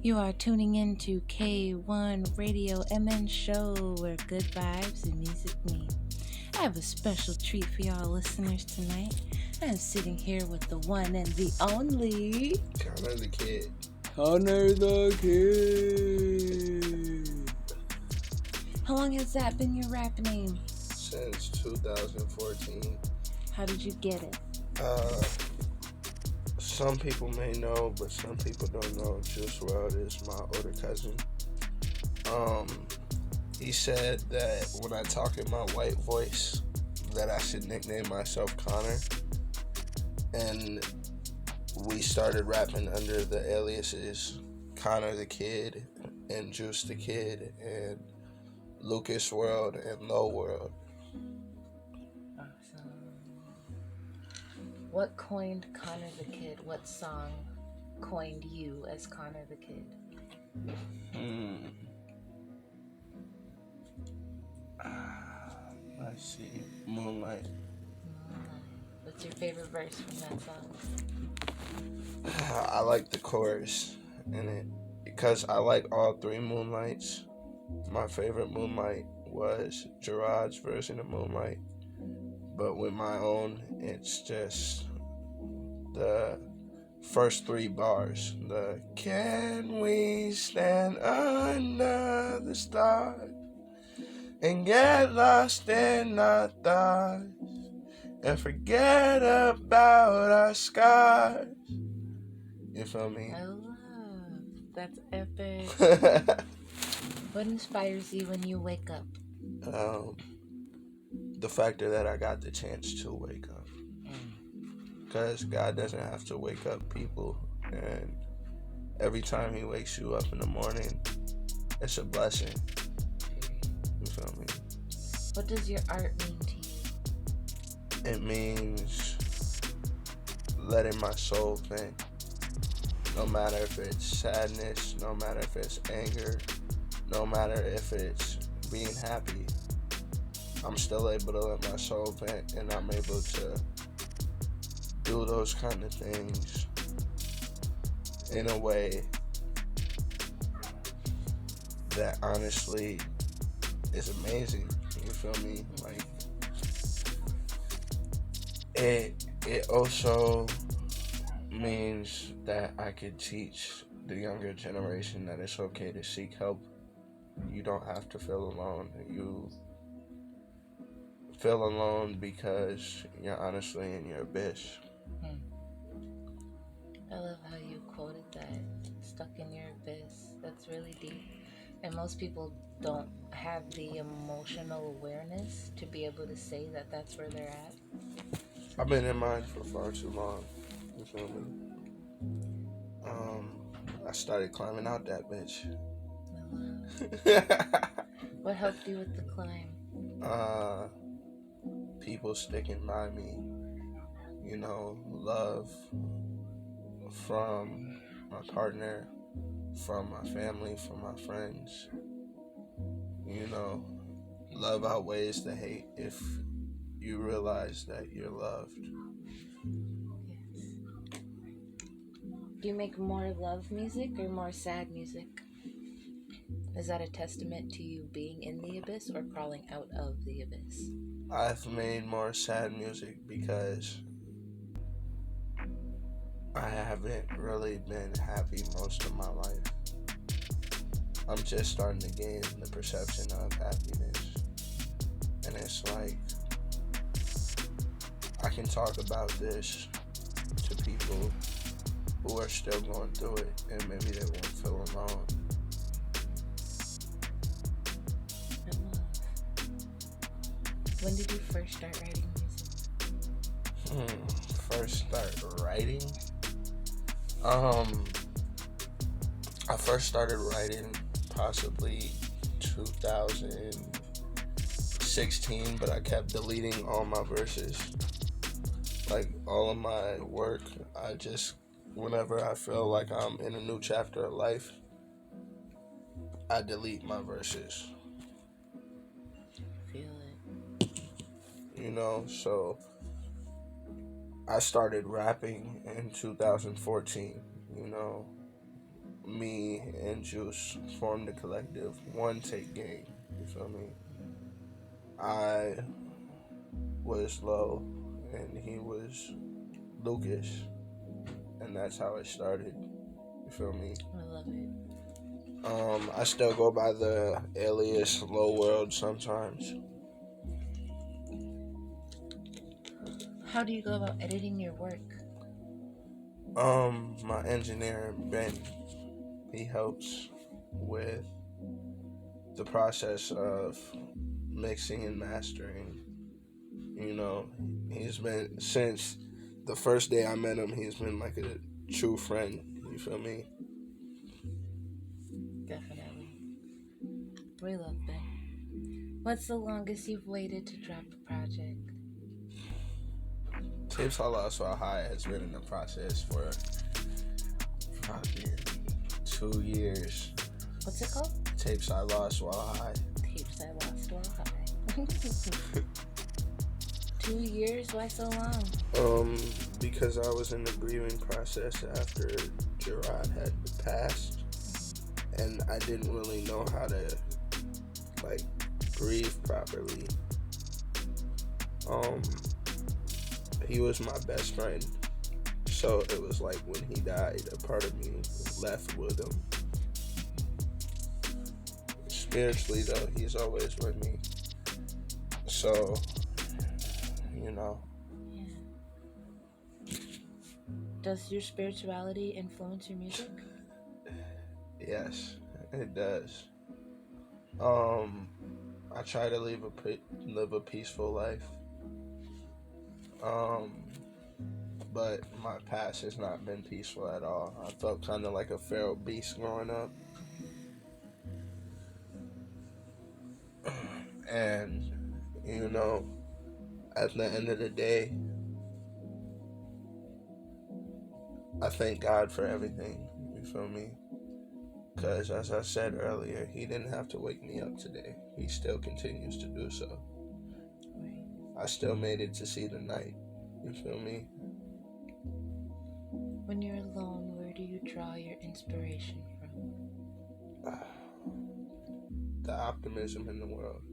You are tuning in to K1 Radio MN Show, where good vibes and music meet. I have a special treat for y'all listeners tonight. I'm sitting here with the one and the only Connor the Kid. Connor the Kid. How long has that been your rap name? Since 2014. How did you get it? Some people may know, but some people don't know. Juice WRLD is my older cousin. He said that when I talk in my white voice, that I should nickname myself Connor. And we started rapping under the aliases Connor the Kid and Juice the Kid and Lucas World and Low World. Awesome. What coined Connor the Kid? What song coined you as Connor the Kid? Let's see. Moonlight. What's your favorite verse from that song? I like the chorus in it because I like all three Moonlights. My favorite Moonlight was Gerard's version of Moonlight, but with my own, it's just the first three bars. The can we stand under the stars and get lost in our thoughts and forget about our scars. You feel me? I love. That's epic. What inspires you when you wake up? The factor that I got the chance to wake up. Because God doesn't have to wake up people. And every time he wakes you up in the morning, it's a blessing. You feel me? What does your art mean to you? It means letting my soul think. No matter if it's sadness, no matter if it's anger, no matter if it's being happy, I'm still able to let my soul vent, and I'm able to do those kind of things in a way that honestly is amazing. You feel me? Like it also means that I could teach the younger generation that it's okay to seek help. You don't have to feel alone. You feel alone because you're honestly in your abyss. I love how you quoted that. Stuck in your abyss. That's really deep. And most people don't have the emotional awareness to be able to say that that's where they're at. I've been in mine for far too long. You feel me? I started climbing out that bitch. What helped you with the climb? People sticking by me. You know, love from my partner, from my family, from my friends. You know, love outweighs the hate if you realize that you're loved. Do you make more love music or more sad music? Is that a testament to you being in the abyss or crawling out of the abyss? I've made more sad music because I haven't really been happy most of my life. I'm just starting to gain the perception of happiness. And it's like, I can talk about this to people who are still going through it, and maybe they won't feel alone. When did you first start writing music? First start writing? I first started writing possibly 2016, but I kept deleting all my verses. Like, all of my work, whenever I feel like I'm in a new chapter of life, I delete my verses. Feel it. You know, so I started rapping in 2014, you know, me and Juice formed a collective, One Take Gang. You feel me? I was Low, and he was Lucas, and that's how it started. You feel me? I love it. I still go by the alias Low World sometimes. How do you go about editing your work? My engineer Ben, he helps with the process of mixing and mastering. You know, he's been, since the first day I met him, he's been like a true friend. You feel me? Definitely. We love Ben. What's the longest you've waited to drop a project? Tapes I Lost While High has been in the process for fucking 2 years. What's it called? Tapes I Lost While High. Tapes I Lost While High. 2 years? Why so long? Because I was in the grieving process after Gerard had passed, and I didn't really know how to like grieve properly. He was my best friend, so it was like when he died, a part of me left with him. Spiritually though, he's always with me. So, you know. Yeah. Does your spirituality influence your music? Yes, it does. I try to live a peaceful life. But my past has not been peaceful at all. I felt kind of like a feral beast growing up. And, you know, at the end of the day, I thank God for everything. You feel me? Because, as I said earlier, he didn't have to wake me up today. He still continues to do so. Right. I still made it to see the night. You feel me? When you're alone, where do you draw your inspiration from? The optimism in the world.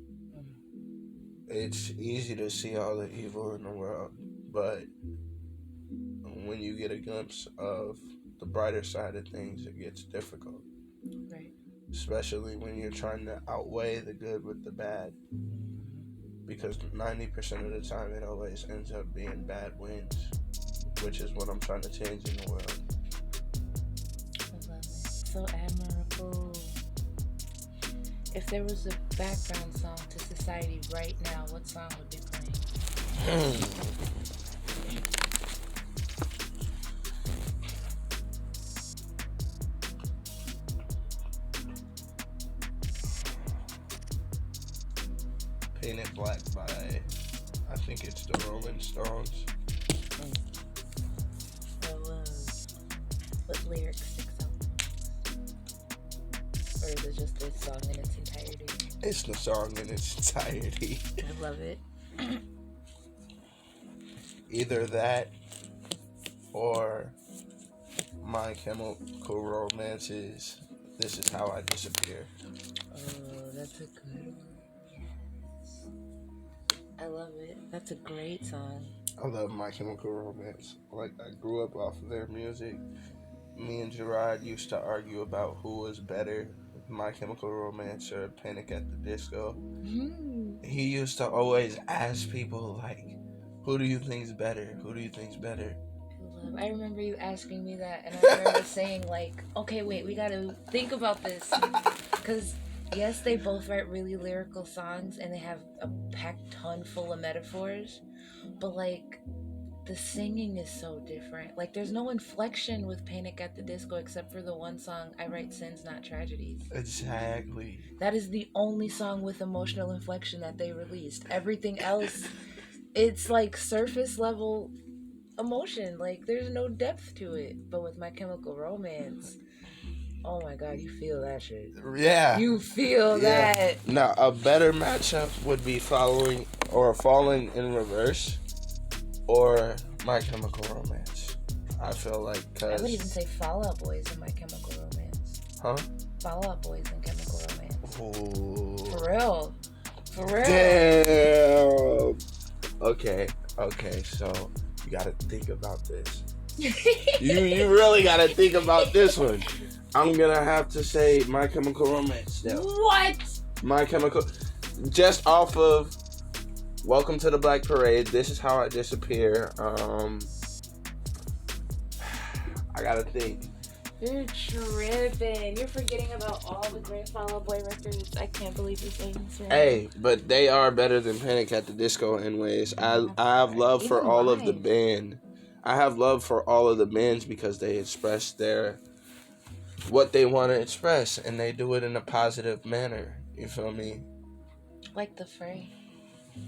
It's easy to see all the evil in the world, but when you get a glimpse of the brighter side of things, it gets difficult. Right. Especially when you're trying to outweigh the good with the bad. Because 90% of the time it always ends up being bad wins, which is what I'm trying to change in the world. I love it. So admirable. If there was a background song to society right now, what song would be playing? Painted Black by, I think it's the Rolling Stones. I love what lyrics sticks out the most. Or is it just this song in its entirety? It's the song in its entirety. I love it. Either that or My Chemical Romance's This Is How I Disappear. Oh, that's a good one. Yes. I love it. That's a great song. I love My Chemical Romance. Like, I grew up off of their music. Me and Gerard used to argue about who was better, My Chemical Romance or Panic at the Disco. He used to always ask people, like, who do you think's better? Who do you think's better? I remember you asking me that, and I remember saying, like, okay, wait, we gotta think about this. Because, yes, they both write really lyrical songs, and they have a packed ton full of metaphors, but, like, the singing is so different. Like, there's no inflection with Panic at the Disco except for the one song, I Write Sins, Not Tragedies. Exactly. That is the only song with emotional inflection that they released. Everything else, it's like surface level emotion. Like, there's no depth to it. But with My Chemical Romance, oh my God, you feel that shit. Yeah. You feel that. Now, a better matchup would be Falling in Reverse or My Chemical Romance. I feel like, I would even say Fall Out Boys and My Chemical Romance. Huh? Fall Out Boys and Chemical Romance. Ooh. For real. Damn. Okay, so you gotta think about this. you really gotta think about this one. I'm gonna have to say My Chemical Romance still. What? My Chemical, just off of Welcome to the Black Parade, This Is How I Disappear. I gotta think. You're tripping. You're forgetting about all the great Fall Out Boy records. I can't believe you're saying this right now. Hey, but they are better than Panic at the Disco anyways. I have love for Even all live. of the band. I have love for all of the bands because they express what they want to express, and they do it in a positive manner. You feel me? Like The Fray.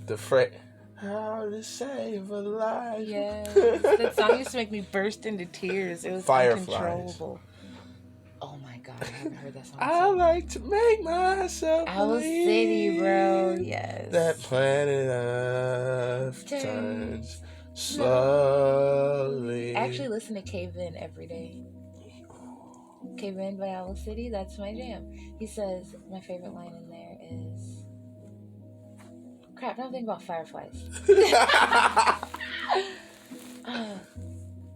The Fray. How to save a life. Yes. That song used to make me burst into tears. It was Fireflies. Uncontrollable. Oh my god, I haven't heard that song. I like to make myself Owl believe City, bro. Yes. that planet Earth turns slowly. I actually listen to Cave In every day. Cave In by Owl City, that's my jam. He says, my favorite line in there is, crap, now I'm thinking about Fireflies.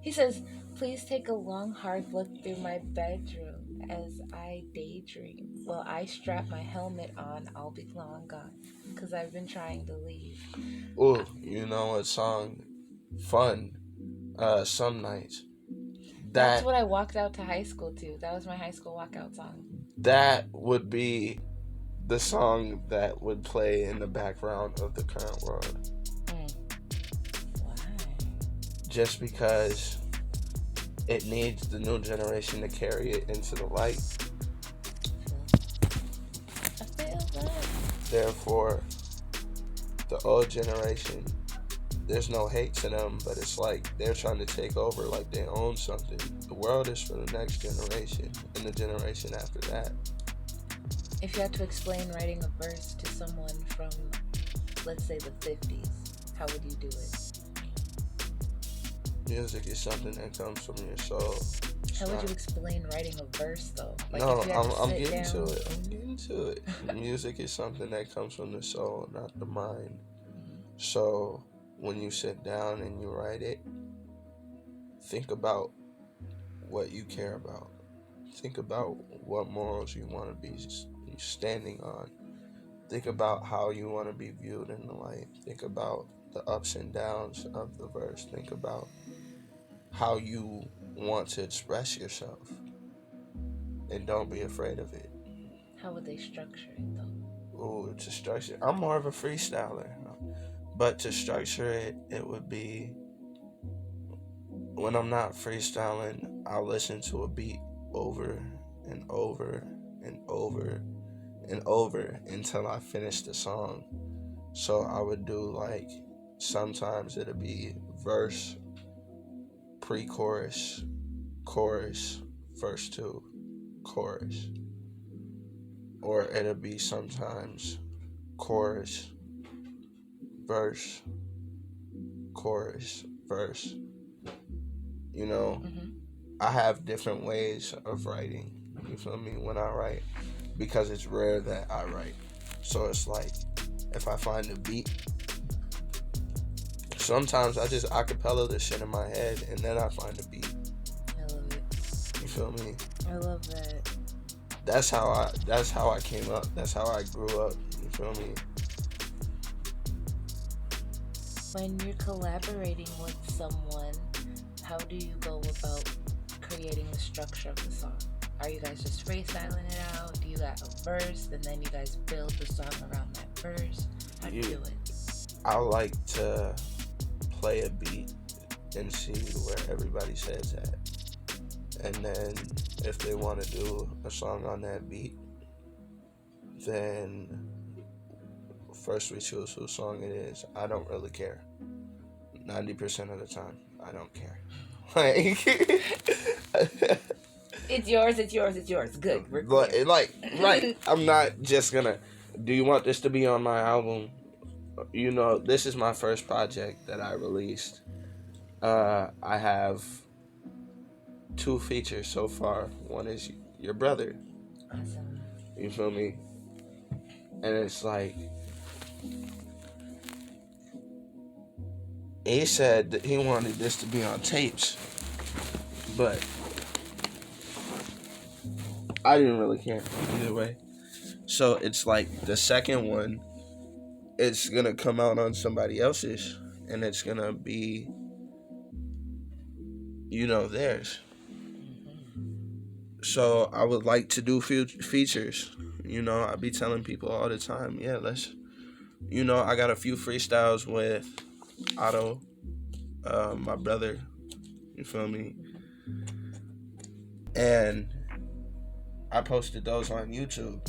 He says, please take a long, hard look through my bedroom as I daydream. While I strap my helmet on, I'll be long gone, because I've been trying to leave. Ooh, you know what song? Fun. Some Nights. That's what I walked out to high school to. That was my high school walkout song. That would be the song that would play in the background of the current world. Why? Just because it needs the new generation to carry it into the light. I feel that. Therefore, the old generation, there's no hate to them, but it's like they're trying to take over like they own something. The world is for the next generation and the generation after that. If you had to explain writing a verse to someone from, let's say, the 50s, how would you do it? Music is something that comes from your soul. How would you explain writing a verse, though? Like, No, if you had to I'm sit getting down... to it. I'm getting to it. Music is something that comes from the soul, not the mind. So when you sit down and you write it, think about what you care about. Think about what morals you want to be standing on. Think about how you want to be viewed in the light. Think about the ups and downs of the verse. Think about how you want to express yourself. And don't be afraid of it. How would they structure it, though? Ooh, to structure, I'm more of a freestyler. But to structure it, it would be, when I'm not freestyling, I'll listen to a beat over and over and over and over until I finish the song. So I would do like, sometimes it'll be verse, pre-chorus, chorus, verse 2, chorus. Or it'll be sometimes chorus, verse, chorus, verse. You know, I have different ways of writing. You feel me? When I write, because it's rare that I write. So it's like, if I find a beat, sometimes I just acapella this shit in my head, and then I find a beat. I love it. You feel me? I love that. That's how I came up. That's how I grew up. You feel me? When you're collaborating with someone, how do you go about creating the structure of the song? Are you guys just freestyling it out? Do you got a verse and then you guys build the song around that verse? How do you do it? I like to play a beat and see where everybody says at. And then if they want to do a song on that beat, then first we choose whose song it is. I don't really care. 90% of the time, I don't care. Like, it's yours. Good. We're clear. Like, right. I'm not just gonna, do you want this to be on my album? You know, this is my first project that I released. I have 2 features so far. One is your brother. Awesome. You feel me? And it's like, he said that he wanted this to be on tapes, but I didn't really care either way. So it's like the second one, it's gonna come out on somebody else's, and it's gonna be, theirs. So I would like to do features. I be telling people all the time, yeah, let's. I got a few freestyles with Otto, my brother. You feel me? And I posted those on YouTube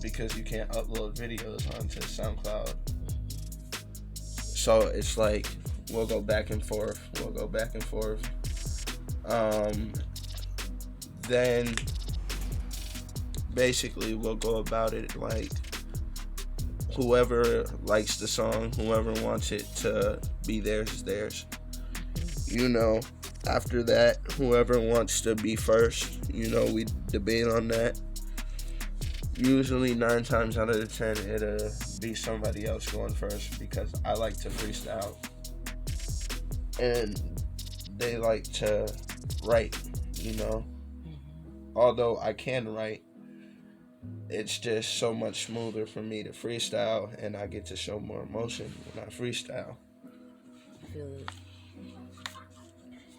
because you can't upload videos onto SoundCloud. So it's like we'll go back and forth. Then basically we'll go about it like whoever likes the song, whoever wants it to be theirs is theirs. After that, whoever wants to be first, we debate on that. Usually 9 times out of 10 it'll be somebody else going first because I like to freestyle and they like to write, Although I can write, it's just so much smoother for me to freestyle and I get to show more emotion when I freestyle. I feel it.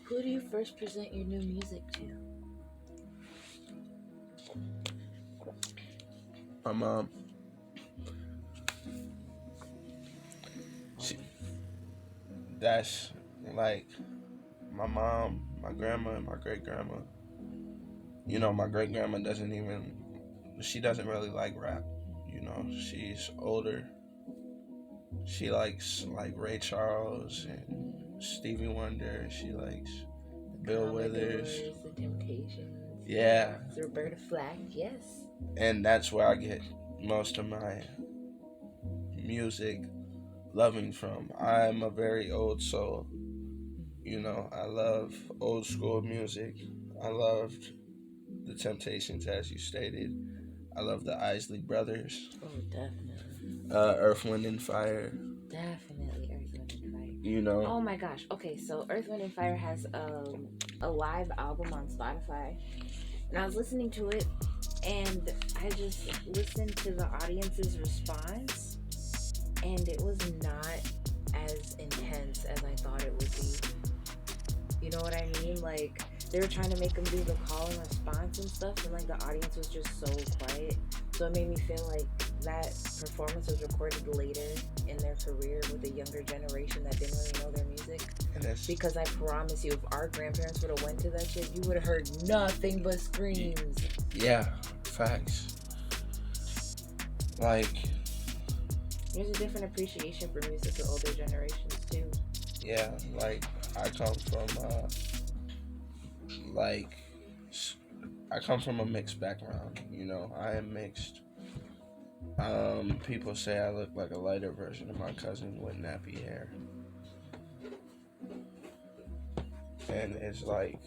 Who do you first present your new music to? My mom. That's like my mom, my grandma, and my great grandma. My great grandma she doesn't really like rap. She's older. She likes like Ray Charles and Stevie Wonder. She likes Bill Withers. The Temptations. Yeah. Roberta Flack, yes. And that's where I get most of my music loving from. I'm a very old soul. I love old school music. I loved the Temptations, as you stated. I love the Isley Brothers. Oh, definitely. Earth, Wind, and Fire. Definitely Earth, Wind, and Fire. Oh my gosh. Okay, so Earth, Wind, and Fire has a live album on Spotify. And I was listening to it, and I just listened to the audience's response, and it was not as intense as I thought it would be. You know what I mean? Like, they were trying to make them do the call and response and stuff, and like the audience was just so quiet. So it made me feel like that performance was recorded later in their career with a younger generation that didn't really know their music. Because I promise you, if our grandparents would have went to that shit, you would have heard nothing but screams. Yeah, facts. Like, there's a different appreciation for music for older generations too. Yeah, like I come from a mixed background. I am mixed. People say I look like a lighter version of my cousin with nappy hair. And it's like,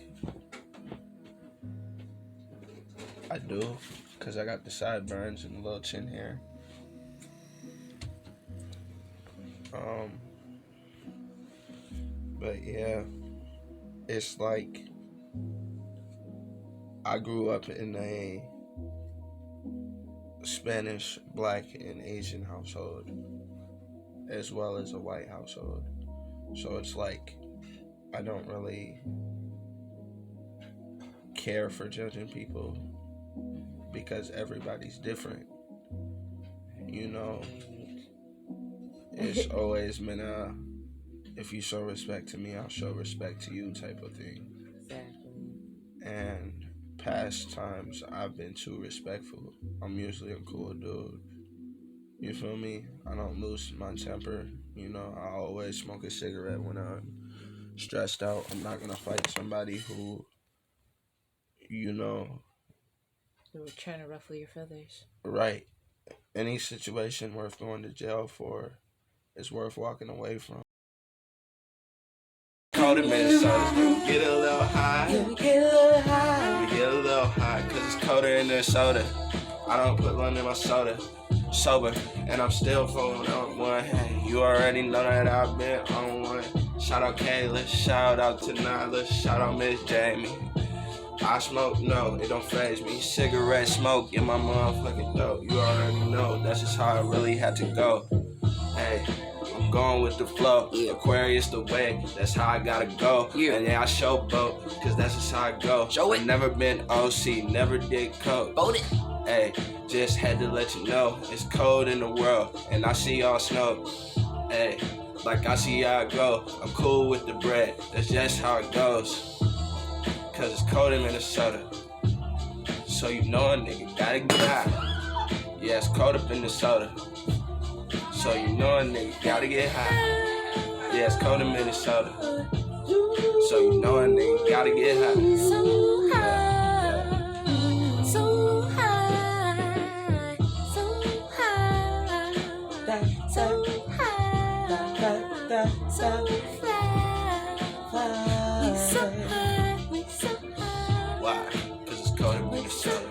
I do, because I got the sideburns and the little chin hair. But yeah, it's like, I grew up in a Spanish, Black, and Asian household, as well as a white household. So it's like, I don't really care for judging people because everybody's different. It's always been a, if you show respect to me, I'll show respect to you type of thing. Exactly. And past times I've been too respectful. I'm usually a cool dude. You feel me? I don't lose my temper. I always smoke a cigarette when I'm stressed out. I'm not gonna fight somebody who, who were trying to ruffle your feathers. Right. Any situation worth going to jail for is worth walking away from. Cold in Minnesota, we get a little high. Yeah, we get a little high. We get a little high, cause it's colder in Minnesota. I don't put London in my soda. Sober, and I'm still falling on one. Hey, you already know that I've been on one. Shout out Kayla, shout out to Nyla, shout out Miss Jamie. I smoke, no, it don't faze me. Cigarette smoke in my motherfucking throat. You already know, that's just how I really had to go. Hey, I'm going with the flow. Aquarius the way, that's how I gotta go. And yeah, I showboat, cause that's just how I go. I never been OC, never did coke. Hey, just had to let you know, it's cold in the world, and I see y'all snow. Hey, like I see how it go. I'm cool with the bread, that's just how it goes. Cause it's cold in Minnesota, so you know a nigga gotta get high. Yeah, it's cold up in Minnesota, so you know a nigga gotta get high. Yeah, it's cold in Minnesota, so you know a nigga gotta get high. So high, so high, so high, so high, so fly. We so high, we so high. Why? Cause it's cold in Minnesota,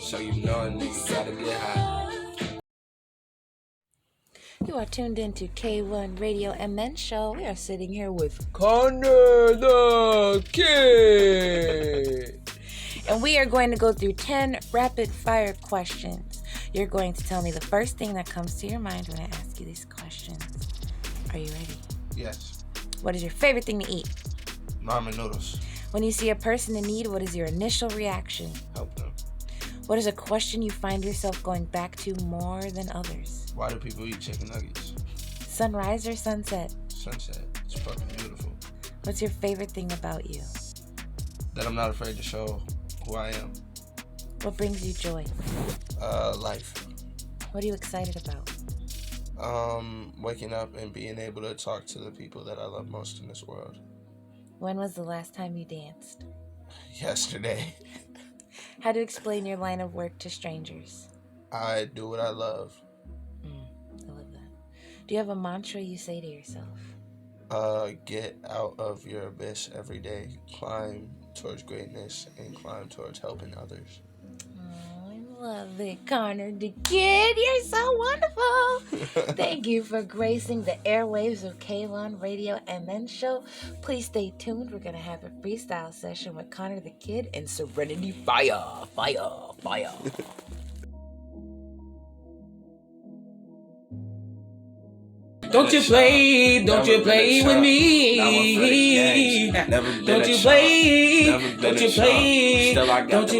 so you know a nigga gotta get high. You are tuned into K1 Radio MN Show. We are sitting here with Connor the Kid. and we are going to go through 10 rapid fire questions. You're going to tell me the first thing that comes to your mind when I ask you these questions. Are you ready? Yes. What is your favorite thing to eat? Ramen noodles. When you see a person in need, what is your initial reaction? Help them. What is a question you find yourself going back to more than others? Why do people eat chicken nuggets? Sunrise or sunset? Sunset. It's fucking beautiful. What's your favorite thing about you? That I'm not afraid to show who I am. What brings you joy? Life. What are you excited about? Waking up and being able to talk to the people that I love most in this world. When was the last time you danced? Yesterday. How to explain your line of work to strangers? I do what I love. I love that. Do you have a mantra you say to yourself? Get out of your abyss every day. Climb towards greatness and climb towards helping others. Oh, I love it, Connor the Kid. You're so wonderful. Thank you for gracing the airwaves of K1 Radio MN Show. Please stay tuned. We're going to have a freestyle session with Connor the Kid and Serenity Fire. Don't you play with me. Don't you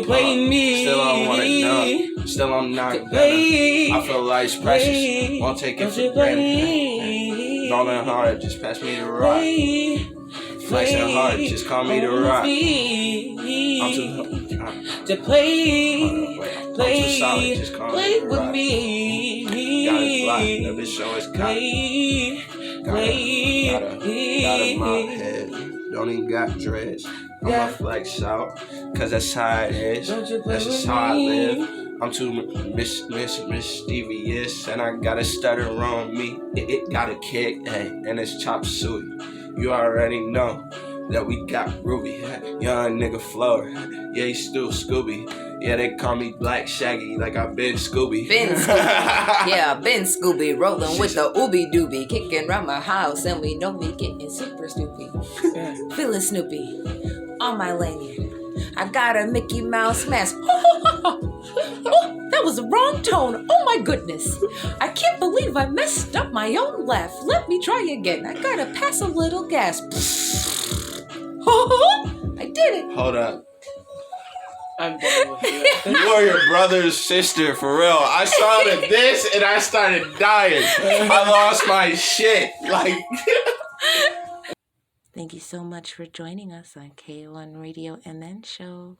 play me. Still I want it done. Still I'm not gonna. I feel life's precious. Won't take it for granted. Rolling hard, just pass me the rock. Flexing hard, just call me the rock. I'm too solid, just call me the rock. Got it blocked, that bitch show is cocky. Got it my head. Don't even got dreads. I'ma flex out, cause that's how it is. That's just how I live. I'm too mischievous, and I got a stutter on me. It got a kick, hey, and it's chop suey. You already know that we got Ruby, young nigga flower. Yeah, he still Scooby. Yeah, they call me Black Shaggy, like I been Scooby. Been Scooby, yeah, been Scooby, rolling with the ooby dooby, kicking around my house, and we know me getting super Snoopy. Feeling Snoopy on my lanyard. I got a Mickey Mouse mask. Oh, that was the wrong tone. Oh my goodness. I can't believe I messed up my own laugh. Let me try again. I gotta pass a little gas. I did it. Hold up. I'm done with you. You are your brother's sister, for real. I saw this and I started dying. I lost my shit. Like. Thank you so much for joining us on K1 Radio MN Show.